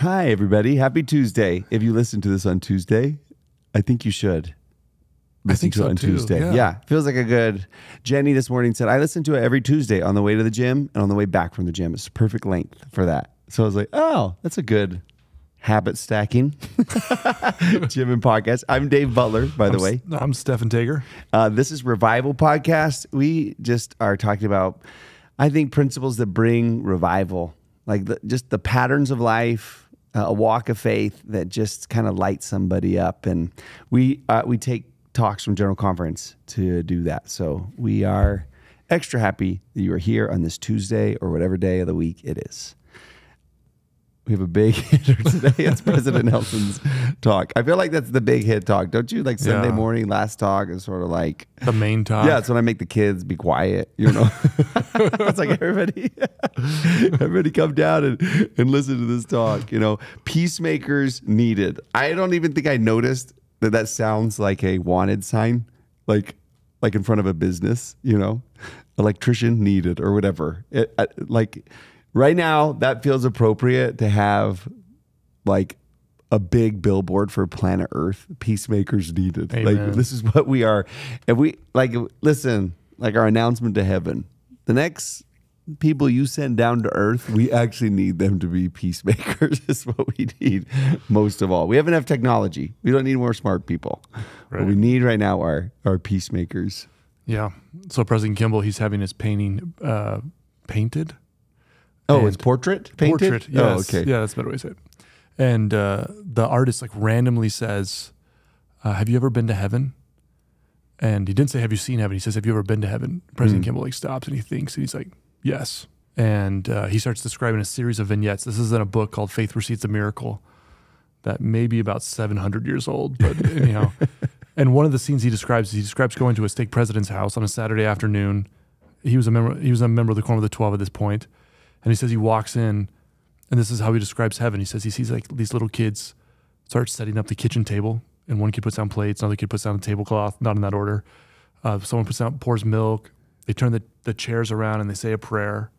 Hi, everybody. Happy Tuesday. If you listen to this on Tuesday, I think you should listen to it on Tuesday. Yeah. Feels like a good... Jenny this morning said, I listen to it every Tuesday on the way to the gym and on the way back from the gym. It's perfect length for that. So I was like, oh, that's a good habit stacking gym and podcast. I'm Dave Butler, by the way. I'm Stephen Tager. This is RVVL Podcast. We just are talking about, I think, principles that bring revival, like just the patterns of life, a walk of faith that just kind of lights somebody up. And we take talks from General Conference to do that. So we are extra happy that you are here on this Tuesday or whatever day of the week it is. We have a big hitter today. It's President Nelson's talk. I feel like that's the big hit talk, don't you? Like Sunday morning, last talk is sort of like... the main talk. Yeah, it's when I make the kids be quiet, you know? It's like everybody come down and listen to this talk, you know? Peacemakers needed. I don't even think I noticed that sounds like a wanted sign, like in front of a business, you know? Electrician needed or whatever. Right now, that feels appropriate to have like a big billboard for planet Earth. Peacemakers needed. Amen. Like, this is what we are. If we listen, like our announcement to heaven, the next people you send down to Earth, we actually need them to be peacemakers. Is what we need most of all. We have enough technology. We don't need more smart people. Right. What we need right now are peacemakers. Yeah. So President Kimball, he's having his painting painted. Oh, it's portrait painted? Portrait, yes. Oh, okay. Yeah, that's a better way to say it. And the artist like randomly says, have you ever been to heaven? And he didn't say, have you seen heaven? He says, have you ever been to heaven? President Kimball like stops and he thinks, and he's like, yes. And he starts describing a series of vignettes. This is in a book called Faith Precedes a Miracle that may be about 700 years old, but anyhow. And one of the scenes he describes going to a stake president's house on a Saturday afternoon. He was a member of the Quorum of the 12 at this point. And he says he walks in, and this is how he describes heaven. He says he sees like these little kids start setting up the kitchen table, and one kid puts down plates, another kid puts down a tablecloth, not in that order. Someone pours milk. They turn the chairs around and they say a prayer.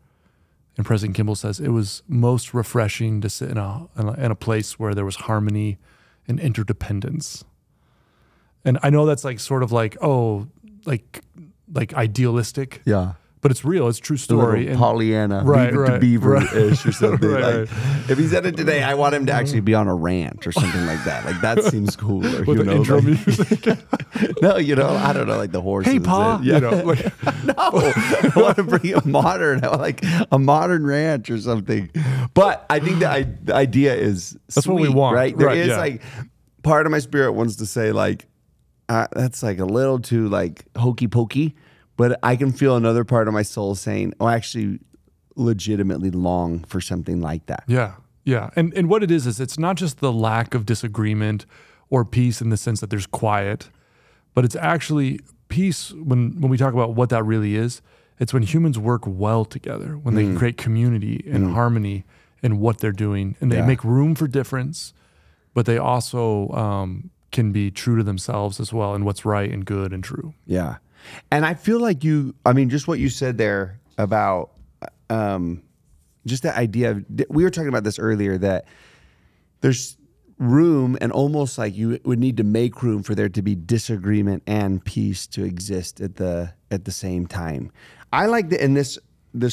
And President Kimball says it was most refreshing to sit in a place where there was harmony and interdependence. And I know that's like sort of like, oh, like idealistic. Yeah. But it's real. It's a true story. And Pollyanna, Leave It to Beaver-ish or something. Right. If he said it today, I want him to actually be on a ranch or something like that. Like that seems cooler. With the intro music. No, I don't know, like the horses. Hey, Pa. No, I want to bring it modern, like a modern ranch or something. But I think the idea is that's what we want, right? There is like part of my spirit wants to say like that's like a little too like hokey pokey. But I can feel another part of my soul saying, oh, I actually legitimately long for something like that. Yeah, yeah. And what it is it's not just the lack of disagreement or peace in the sense that there's quiet, but it's actually peace when we talk about what that really is. It's when humans work well together, when they can create community and harmony in what they're doing. And they make room for difference, but they also can be true to themselves as well and what's right and good and true. Yeah. And I feel like just what you said there about just that idea of, we were talking about this earlier, that there's room and almost like you would need to make room for there to be disagreement and peace to exist at the same time. I like that in this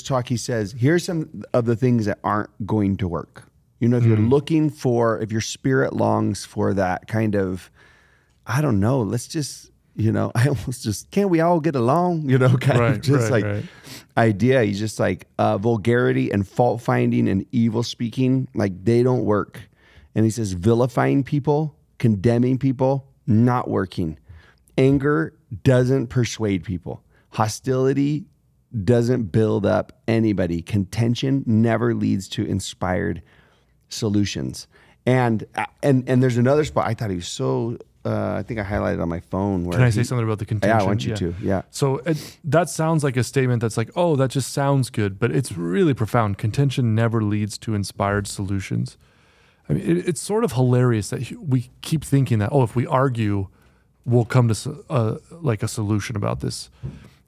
talk he says, here's some of the things that aren't going to work. You know, if you're looking for, if your spirit longs for that kind of, I don't know, let's just... I almost just, can't we all get along? Idea. He's just like vulgarity and fault finding and evil speaking, like they don't work. And he says vilifying people, condemning people, not working. Anger doesn't persuade people. Hostility doesn't build up anybody. Contention never leads to inspired solutions. And there's another spot. I thought he was so... I think I highlighted on my phone. Can I say something about the contention? Yeah, I want you to. Yeah. So that sounds like a statement that's like, oh, that just sounds good, but it's really profound. Contention never leads to inspired solutions. I mean, it's sort of hilarious that we keep thinking that, oh, if we argue, we'll come to like a solution about this.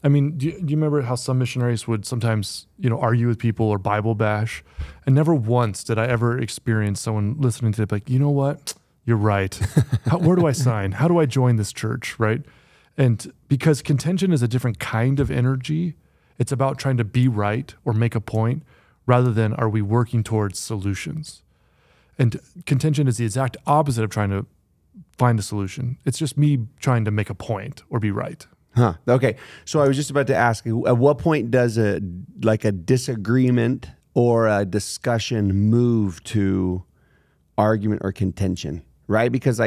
I mean, do you remember how some missionaries would sometimes, argue with people or Bible bash? And never once did I ever experience someone listening to it like, you know what? You're right. Where do I sign? How do I join this church, right? And because contention is a different kind of energy, it's about trying to be right or make a point rather than are we working towards solutions. And contention is the exact opposite of trying to find a solution. It's just me trying to make a point or be right. Huh. Okay. So I was just about to ask, at what point does a disagreement or a discussion move to argument or contention, right? Because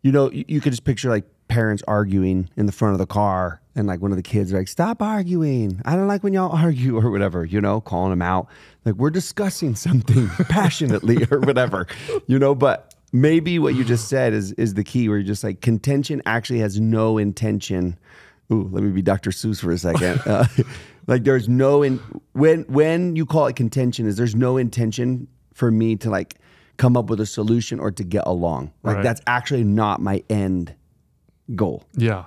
you could just picture like parents arguing in the front of the car and like one of the kids are like, stop arguing. I don't like when y'all argue or whatever, calling them out. Like we're discussing something passionately or whatever, but maybe what you just said is the key where you're just like contention actually has no intention. Ooh, let me be Dr. Seuss for a second. Like there's no, when you call it contention there's no intention for me to like come up with a solution or to get along. Like right. That's actually not my end goal. Yeah.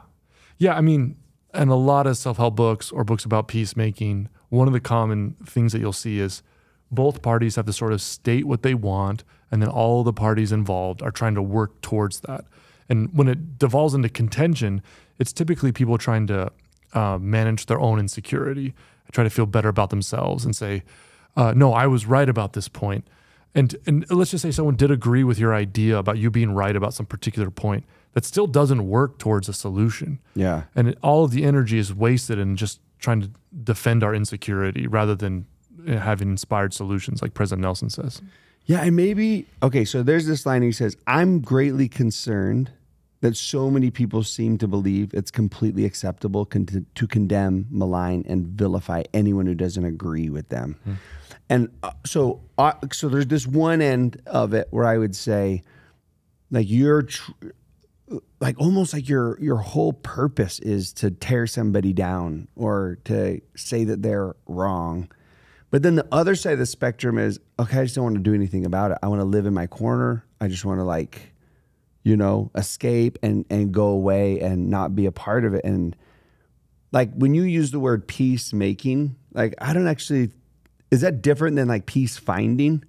Yeah. I mean, and a lot of self-help books or books about peacemaking, one of the common things that you'll see is both parties have to sort of state what they want, and then all the parties involved are trying to work towards that. And when it devolves into contention, it's typically people trying to manage their own insecurity, try to feel better about themselves and say, no, I was right about this point. And let's just say someone did agree with your idea about you being right about some particular point. That still doesn't work towards a solution. Yeah. And all of the energy is wasted in just trying to defend our insecurity rather than having inspired solutions like President Nelson says. Yeah, and maybe, okay, so there's this line he says, I'm greatly concerned that so many people seem to believe it's completely acceptable to condemn, malign, and vilify anyone who doesn't agree with them. Hmm. And so there's this one end of it where I would say, like almost like your whole purpose is to tear somebody down or to say that they're wrong. But then the other side of the spectrum is, okay, I just don't want to do anything about it. I want to live in my corner. I just want to escape and go away and not be a part of it. And like when you use the word peacemaking, like I don't actually, is that different than like peace finding?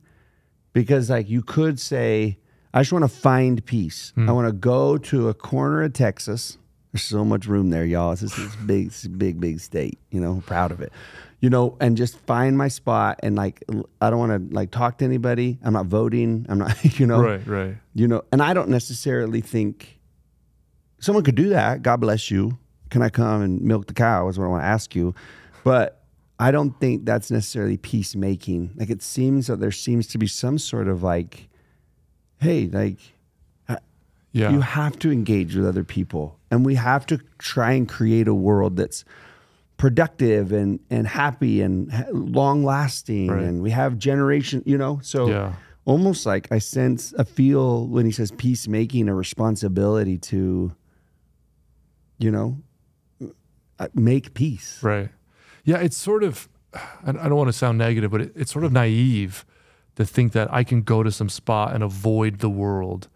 Because like you could say, I just want to find peace. I want to go to a corner of Texas. There's so much room there, y'all. It's this big state, proud of it. And just find my spot and like, I don't want to like talk to anybody. I'm not voting. I'm not, Right. And I don't necessarily think someone could do that. God bless you. Can I come and milk the cow is what I want to ask you. But I don't think that's necessarily peacemaking. Like it seems that there seems to be some sort of like, hey, like you have to engage with other people and we have to try and create a world that's productive and happy and long lasting. Right. And we have generation, so almost like I feel when he says peacemaking, a responsibility to, make peace. Right. Yeah. It's sort of, I don't want to sound negative, but it's sort of naive to think that I can go to some spot and avoid the world.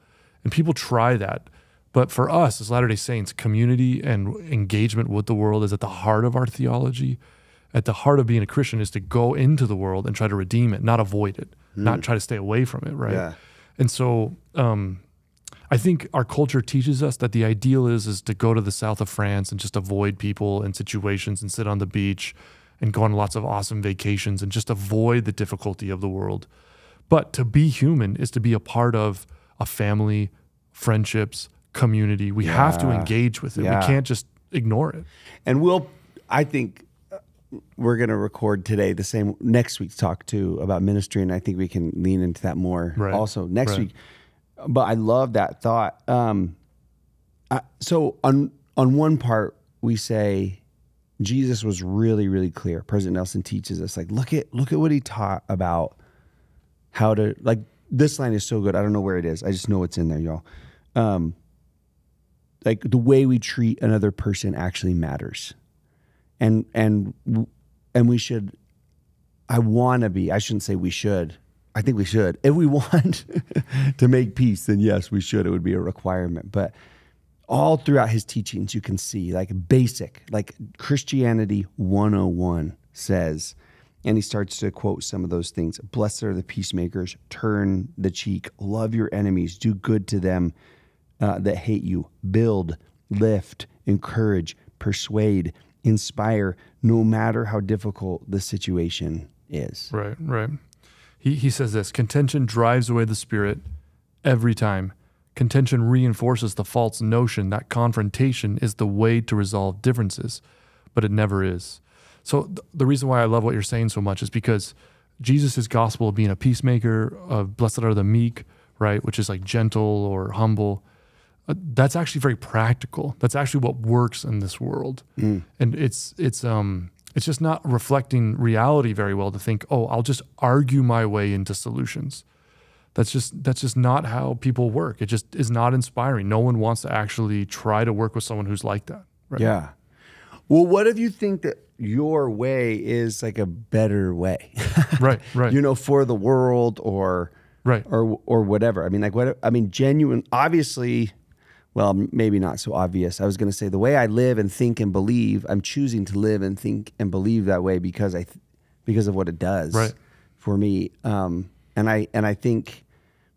And people try that. But for us as Latter-day Saints, community and engagement with the world is at the heart of our theology. At the heart of being a Christian is to go into the world and try to redeem it, not avoid it, not try to stay away from it, right? Yeah. And so I think our culture teaches us that the ideal is to go to the south of France and just avoid people and situations and sit on the beach and go on lots of awesome vacations and just avoid the difficulty of the world. But to be human is to be a part of a family, friendships, community. We have to engage with it. We can't just ignore it. And I think we're going to record today the same next week's talk too about ministry. And I think we can lean into that more also next week. But I love that thought. So on one part, we say Jesus was really, really clear. President Nelson teaches us like, look at what he taught about how to, like, this line is so good. I don't know where it is. I just know it's in there, y'all. Like the way we treat another person actually matters. And we should, I shouldn't say we should. I think we should. If we want to make peace, then yes, we should. It would be a requirement. But all throughout his teachings, you can see like basic, like Christianity 101 says, and he starts to quote some of those things. Blessed are the peacemakers, turn the cheek, love your enemies, do good to them that hate you, build, lift, encourage, persuade, inspire, no matter how difficult the situation is. Right, right. He says this, contention drives away the spirit every time. Contention reinforces the false notion that confrontation is the way to resolve differences, but it never is. So the reason why I love what you're saying so much is because Jesus' gospel of being a peacemaker, of blessed are the meek, right, which is like gentle or humble, that's actually very practical. That's actually what works in this world. And it's just not reflecting reality very well to think, oh, I'll just argue my way into solutions. That's just not how people work. It just is not inspiring. No one wants to actually try to work with someone who's like that. Right? Yeah. Well, what if you think that your way is like a better way? Right, right. You know, for the world or right, or whatever. I mean, like what? I mean, genuine. Obviously, well, maybe not so obvious. I was going to say the way I live and think and believe. I'm choosing to live and think and believe that way because because of what it does for me. And I think.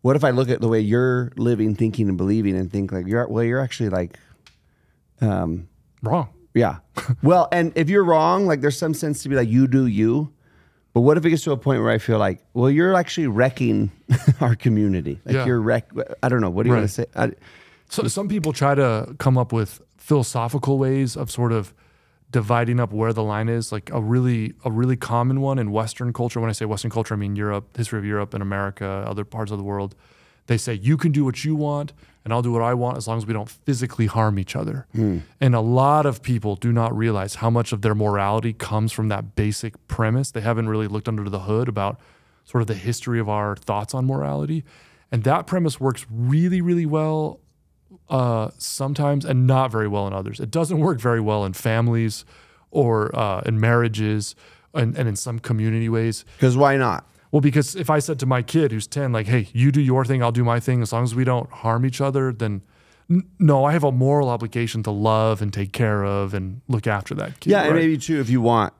What if I look at the way you're living, thinking, and believing, and think like you're actually like wrong. Yeah. Well, and if you're wrong, like there's some sense to be like you do you. But what if it gets to a point where I feel like, well, you're actually wrecking our community. Like you're I don't know. What do you want to say? So some people try to come up with philosophical ways of sort of dividing up where the line is. Like a really common one in Western culture. When I say Western culture, I mean Europe, history of Europe and America, other parts of the world. They say you can do what you want and I'll do what I want as long as we don't physically harm each other. And a lot of people do not realize how much of their morality comes from that basic premise. They haven't really looked under the hood about sort of the history of our thoughts on morality. And that premise works really, really well sometimes and not very well in others. It doesn't work very well in families or in marriages and in some community ways. Because why not? Well, because if I said to my kid who's 10, like, hey, you do your thing, I'll do my thing, as long as we don't harm each other, then no, I have a moral obligation to love and take care of and look after that kid. Yeah, and maybe too, if you want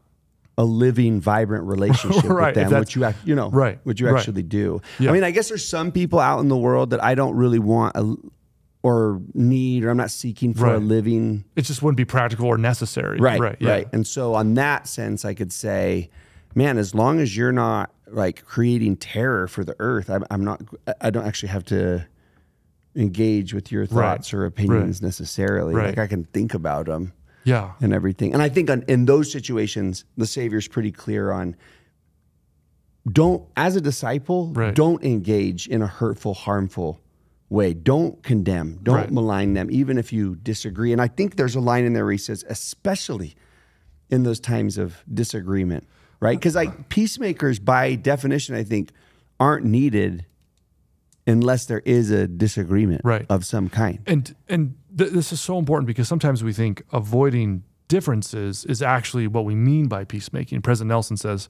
a living, vibrant relationship with them, which you actually do. Yeah. I mean, I guess there's some people out in the world that I don't really want or need, or I'm not seeking for a living. It just wouldn't be practical or necessary. Right. And so on that sense, I could say, man, as long as you're not like creating terror for the earth, I don't actually have to engage with your thoughts or opinions necessarily. Like I can think about them and everything. And I think in those situations, the Savior's pretty clear on as a disciple, don't engage in a hurtful, harmful way. Don't condemn, don't malign them, even if you disagree. And I think there's a line in there where he says, especially in those times of disagreement, right? Because like peacemakers, by definition, I think, aren't needed unless there is a disagreement of some kind. And this is so important because sometimes we think avoiding differences is actually what we mean by peacemaking. President Nelson says,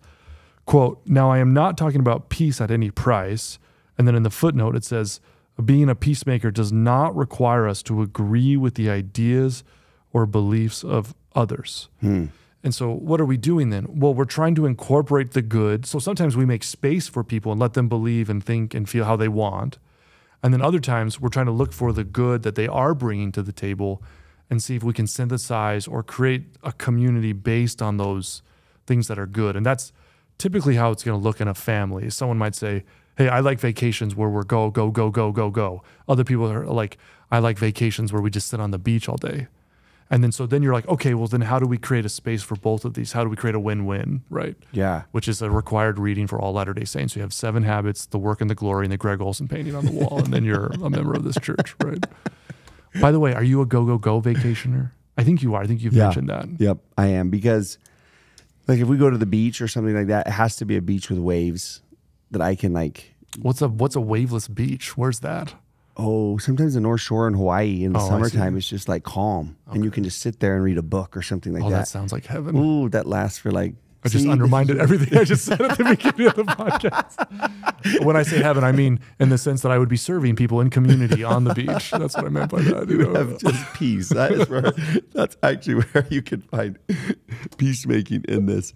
quote, "Now I am not talking about peace at any price." And then in the footnote, it says, being a peacemaker does not require us to agree with the ideas or beliefs of others. And so what are we doing then? Well, we're trying to incorporate the good. So sometimes we make space for people and let them believe and think and feel how they want. And then other times we're trying to look for the good that they are bringing to the table and see if we can synthesize or create a community based on those things that are good. And that's typically how it's going to look in a family. Someone might say, hey, I like vacations where we're go, go, go, go, go, go. Other people are like, I like vacations where we just sit on the beach all day. And then you're like, okay, well then how do we create a space for both of these? How do we create a win-win, right? Yeah. Which is a required reading for all Latter-day Saints. You have 7 habits, the work and the glory, and the Greg Olson painting on the wall, and then you're a member of this church, right? By the way, are you a go, go, go vacationer? I think you are. I think you've mentioned that. Yep, I am. Because like if we go to the beach or something like that, it has to be a beach with waves that I can like. What's a waveless beach? Where's that? Oh, sometimes the North Shore in Hawaii in the summertime is just like calm. And you can just sit there and read a book or something like that. Oh, that sounds like heaven. Ooh, that lasts for like I just undermined everything I just said at the beginning of the podcast. When I say heaven, I mean in the sense that I would be serving people in community on the beach. That's what I meant by that. You have just peace. That's actually where you can find peacemaking in this.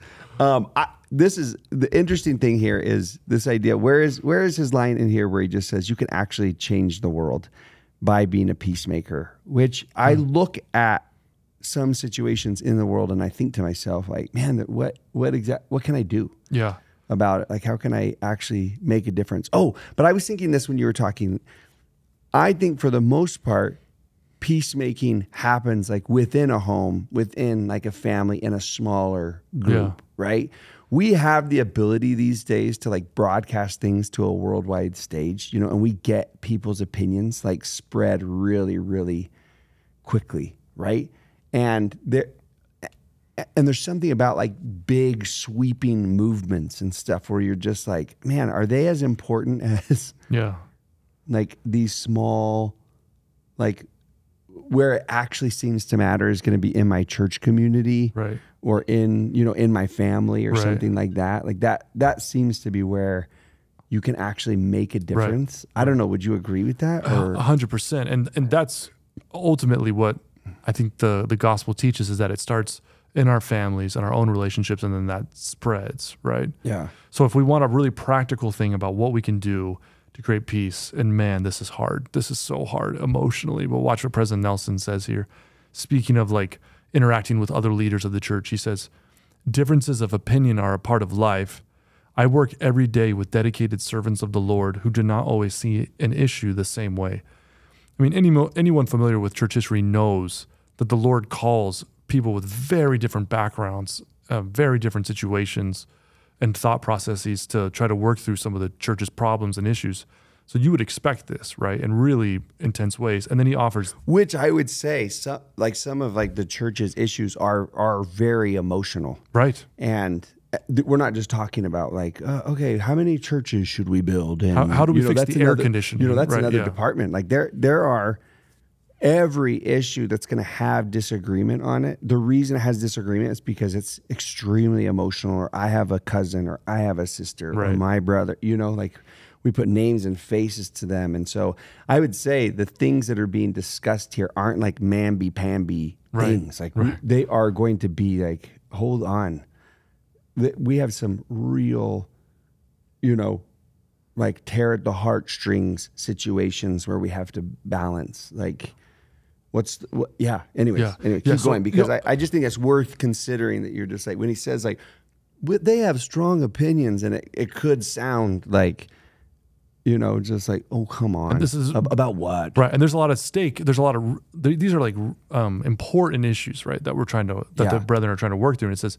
This is the interesting thing here is this idea. Where is his line in here where he just says you can actually change the world by being a peacemaker, which I look at some situations in the world and I think to myself, like, man, what can I do about it? Like, how can I actually make a difference? Oh, but I was thinking this when you were talking. I think for the most part, peacemaking happens like within a home, within like a family, in a smaller group, right? We have the ability these days to like broadcast things to a worldwide stage, and we get people's opinions like spread really, really quickly, right? And there's something about like big sweeping movements and stuff where you're just like, man, are they as important as like these small, like where it actually seems to matter is going to be in my church community, right? Or in my family or something like that. Like that seems to be where you can actually make a difference. Right. I don't know. Would you agree with that? 100%. And that's ultimately what I think the gospel teaches, is that it starts in our families and our own relationships, and then that spreads, right? Yeah. So if we want a really practical thing about what we can do to create peace, and man, this is hard. This is so hard emotionally. But watch what President Nelson says here. Speaking of like interacting with other leaders of the church, he says, differences of opinion are a part of life. I work every day with dedicated servants of the Lord who do not always see an issue the same way. I mean, anyone familiar with church history knows that the Lord calls people with very different backgrounds, very different situations and thought processes to try to work through some of the church's problems and issues. So you would expect this, right, in really intense ways. And then he offers, which I would say, some of like the church's issues are very emotional, right? And we're not just talking about like, okay, how many churches should we build? And how do we fix the air conditioning? That's another department. Like there are every issue that's going to have disagreement on it. The reason it has disagreement is because it's extremely emotional, or I have a cousin, or I have a sister, or my brother, like we put names and faces to them. And so I would say the things that are being discussed here aren't like mamby-pamby things. Like they are going to be like, hold on. We have some real, like tear at the heartstrings situations where we have to balance. Like, anyway, keep going, because I just think it's worth considering that you're just like, when he says like, they have strong opinions, and it could sound like, just like, oh, come on. And this is about what? Right. And there's a lot at stake. There's a lot of, these are like important issues, right, that the brethren are trying to work through. And it says,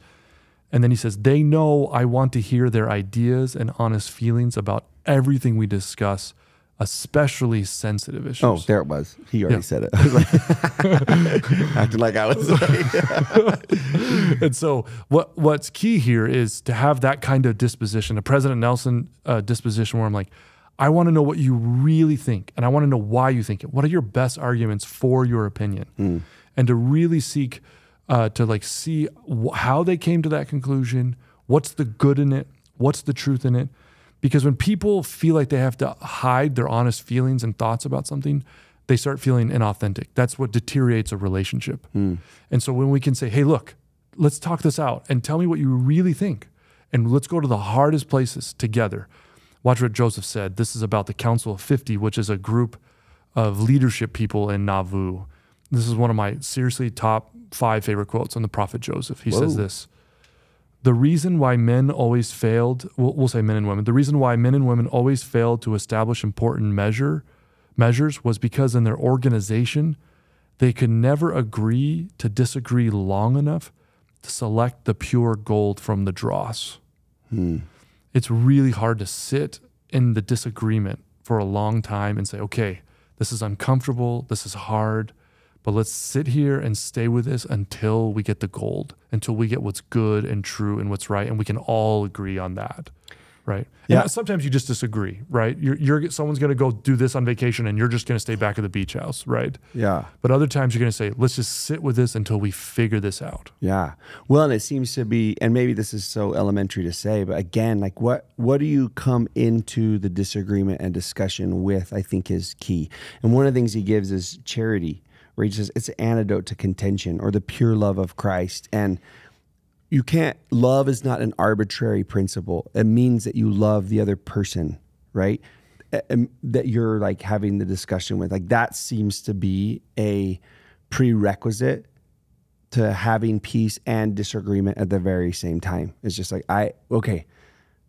and then he says, they know I want to hear their ideas and honest feelings about everything we discuss, especially sensitive issues. Oh, there it was. He already said it. I was like, acting like I was like. And so what's key here is to have that kind of disposition, a President Nelson disposition, where I'm like, I want to know what you really think, and I want to know why you think it. What are your best arguments for your opinion? And to really seek to like see how they came to that conclusion, what's the good in it, what's the truth in it. Because when people feel like they have to hide their honest feelings and thoughts about something, they start feeling inauthentic. That's what deteriorates a relationship. And so when we can say, hey, look, let's talk this out and tell me what you really think, and let's go to the hardest places together. Watch what Joseph said. This is about the Council of 50, which is a group of leadership people in Nauvoo. This is one of my seriously top 5 favorite quotes on the prophet Joseph. He says this: the reason why men always failed, we'll say men and women, the reason why men and women always failed to establish important measures was because in their organization, they could never agree to disagree long enough to select the pure gold from the dross. It's really hard to sit in the disagreement for a long time and say, okay, this is uncomfortable, this is hard, but let's sit here and stay with this until we get the gold, until we get what's good and true and what's right, and we can all agree on that. right? Yeah. And sometimes you just disagree, right? Someone's going to go do this on vacation and you're just going to stay back at the beach house, right? Yeah. But other times you're going to say, let's just sit with this until we figure this out. Yeah. Well, and it seems to be, and maybe this is so elementary to say, but again, like what do you come into the disagreement and discussion with, I think is key. And one of the things he gives is charity, where he says it's an antidote to contention, or the pure love of Christ. And love is not an arbitrary principle. It means that you love the other person, right? That you're like having the discussion with. Like that seems to be a prerequisite to having peace and disagreement at the very same time. It's just like, I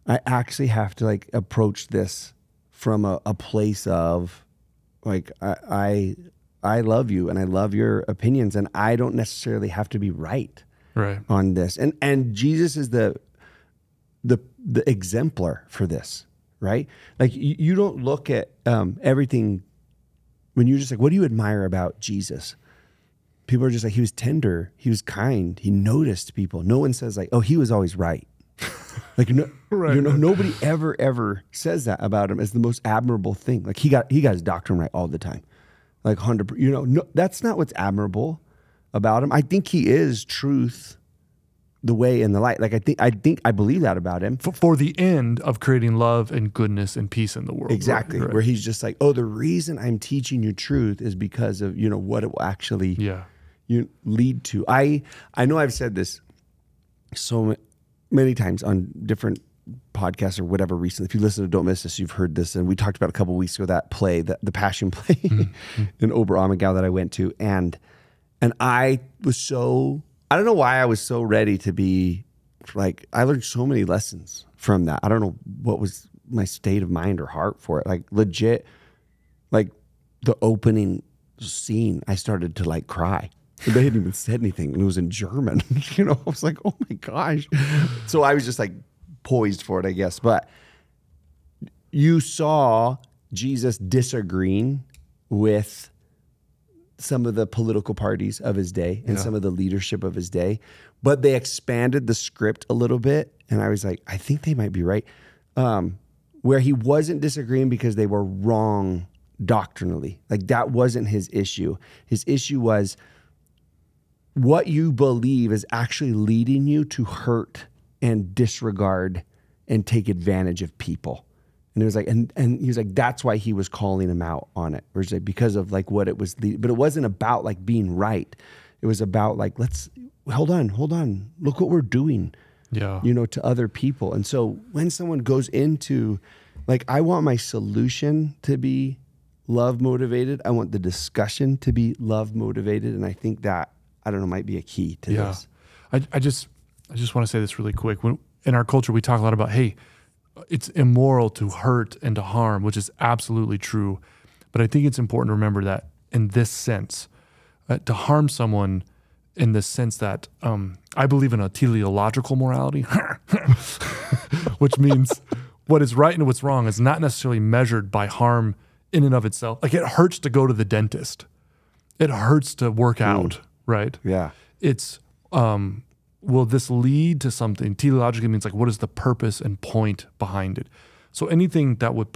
actually have to like approach this from a place of like, I love you and I love your opinions, and I don't necessarily have to be right on this. And Jesus is the exemplar for this, right? Like you don't look at everything when you're just like, what do you admire about Jesus? People are just like, he was tender, he was kind, he noticed people. No one says like, oh, he was always right. Like nobody ever says that about him as the most admirable thing. Like he got his doctrine right all the time. Like 100%, no, that's not what's admirable about him. I think he is truth, the way and the light. Like I believe that about him. For the end of creating love and goodness and peace in the world. Exactly. Right. Where he's just like, oh, the reason I'm teaching you truth is because of, what it will actually lead to. I know I've said this so many times on different podcasts or whatever recently. If you listen to Don't Miss This, you've heard this. And we talked about a couple of weeks ago, that play, the Passion play in Oberammergau that I went to. And I was I don't know why I was so ready to be like, I learned so many lessons from that. I don't know what was my state of mind or heart for it. Like legit, like the opening scene, I started to like cry. They hadn't even said anything, and it was in German. I was like, oh my gosh. So I was just like poised for it, I guess. But you saw Jesus disagreeing with some of the political parties of his day and some of the leadership of his day, but they expanded the script a little bit. And I was like, I think they might be right. Where he wasn't disagreeing because they were wrong doctrinally. Like that wasn't his issue. His issue was what you believe is actually leading you to hurt and disregard and take advantage of people. And it was like, and he was like, that's why he was calling him out on it. Or like, because of like what it was, but it wasn't about like being right. It was about like, hold on. Look what we're doing, to other people. And so when someone goes into like, I want my solution to be love motivated. I want the discussion to be love motivated. And I think that, I don't know, might be a key to this. I just want to say this really quick. When in our culture, we talk a lot about, hey, it's immoral to hurt and to harm, which is absolutely true. But I think it's important to remember that in this sense, to harm someone in the sense that I believe in a teleological morality, which means what is right and what's wrong is not necessarily measured by harm in and of itself. Like it hurts to go to the dentist. It hurts to work out, right? Yeah. It's, will this lead to something? Teleologically means like, what is the purpose and point behind it? So anything that would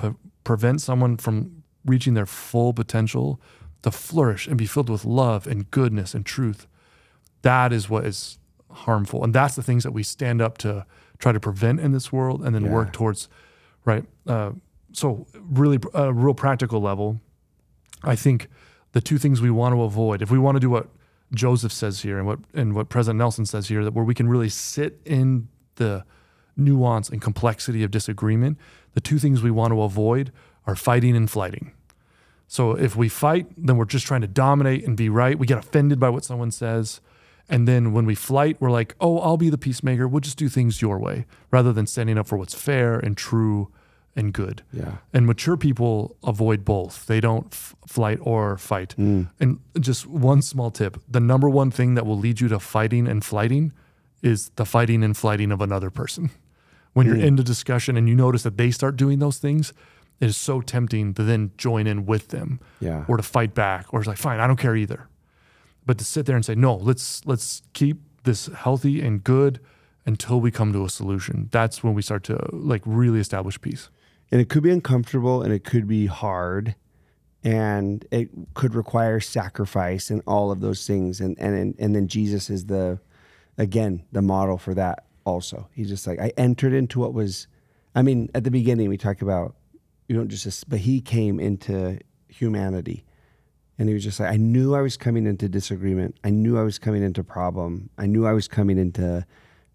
prevent someone from reaching their full potential to flourish and be filled with love and goodness and truth, that is what is harmful. And that's the things that we stand up to try to prevent in this world and then work towards, right? So really a real practical level, I think the two things we want to avoid, if we want to do what Joseph says here and what President Nelson says here, that where we can really sit in the nuance and complexity of disagreement, the two things we want to avoid are fighting and flighting. So if we fight, then we're just trying to dominate and be right. We get offended by what someone says. And then when we flight, we're like, oh, I'll be the peacemaker. We'll just do things your way, rather than standing up for what's fair and true and good. Yeah. And mature people avoid both. They don't flight or fight. And just one small tip, the number one thing that will lead you to fighting and flighting is the fighting and flighting of another person. When you're in the discussion and you notice that they start doing those things, it is so tempting to then join in with them or to fight back, or it's like, fine, I don't care either. But to sit there and say, no, let's keep this healthy and good until we come to a solution. That's when we start to like really establish peace. And it could be uncomfortable and it could be hard and it could require sacrifice and all of those things. And then Jesus is the model for that also. He's just like, I entered into what was, I mean, at the beginning we talk about, you don't just, but he came into humanity and he was just like, I knew I was coming into disagreement. I knew I was coming into problem. I knew I was coming into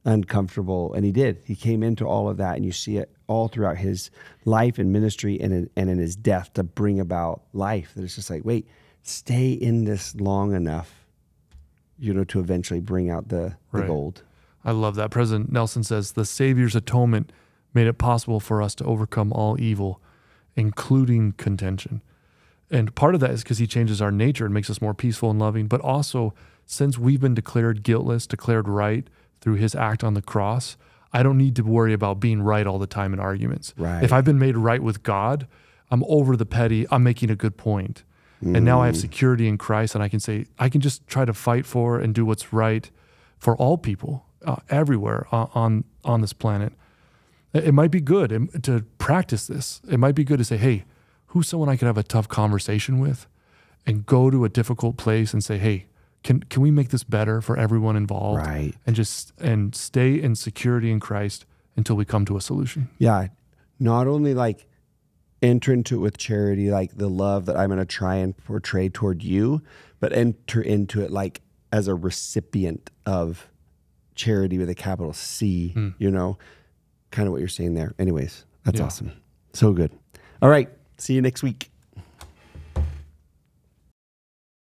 uncomfortable. And he did. He came into all of that, and you see it all throughout his life and ministry and in his death to bring about life. That it's just like, wait, stay in this long enough, to eventually bring out the gold. I love that. President Nelson says, the Savior's atonement made it possible for us to overcome all evil, including contention. And part of that is because he changes our nature and makes us more peaceful and loving. But also, since we've been declared guiltless, declared right through his act on the cross, I don't need to worry about being right all the time in arguments. Right. If I've been made right with God, I'm over the petty. I'm making a good point. And now I have security in Christ, and I can say, I can just try to fight for and do what's right for all people everywhere on this planet. It might be good to practice this. It might be good to say, hey, who's someone I could have a tough conversation with, and go to a difficult place and say, hey, can we make this better for everyone involved? Right. And stay in security in Christ until we come to a solution. Yeah. Not only like enter into it with charity, like the love that I'm going to try and portray toward you, but enter into it like as a recipient of charity with a capital C, kind of what you're saying there. Anyways, that's awesome. So good. All right. See you next week.